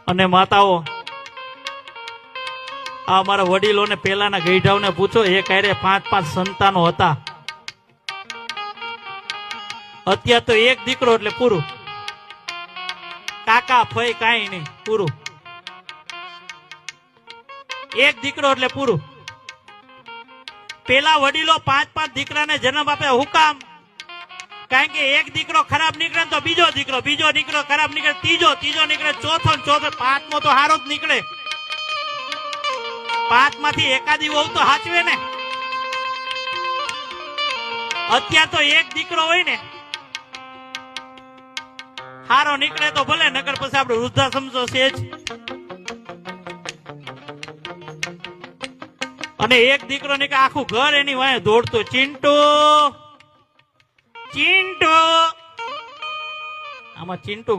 અને માતાઓ, આ અમારા વડીલોને પેલાના ગઈઢાઓને પૂછો, એ ક્યારે 5-5 સંતાનો હતા. અત્યારે તો એક દીકરો એટલે પૂરું. કાકા ફઈ કાંઈ નહીં, પૂરું. એક દીકરો એટલે પૂરું. પેલા વડીલો 5-5 દીકરાને જન્મ આપે. હું કામ? કારણ કે એક દીકરો ખરાબ નીકળે તો બીજો દીકરો ખરાબ નીકળે, ત્રીજો નીકળે, ચોથો 5મો તો હારો જ નીકળે. 5માંથી એકાદી વહુ તો હાચવે ને. અત્યારે તો એક દીકરો હોય ને હારો નીકળે તો ભલે, નકર પછી આપણે વૃદ્ધાશ્રમ તો છે જ. અને એક દીકરો નીકળે આખું ઘર એની વાંહે દોડતો, ચિંટુ. આમાં ચિંટુ